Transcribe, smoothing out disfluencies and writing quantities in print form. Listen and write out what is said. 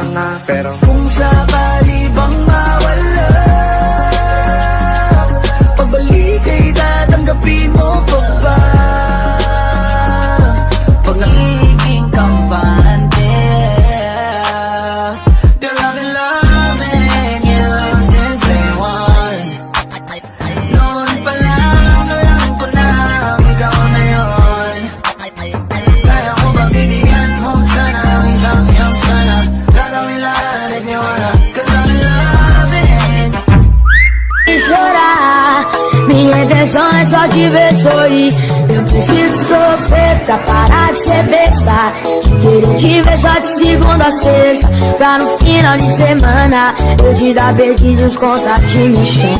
nga. Pero kung sakali bang mawala, pagbalik ay tatanggapin mo pa ba? Pag nagiging kampante, they're loving you since day one. Noon pa lang alam ko na ikaw na yun. Kaya ko ba bigyan mo sana ang isang chance na gagawin lahat if you wanna, 'cause I'm loving. E chorar, minha intenção é só te ver sorrir. Eu preciso sofrer pra parar de ser besta, de querer te ver só de segunda a sexta, pra no final de semana eu te dar beijinhos, contatinhos, chão.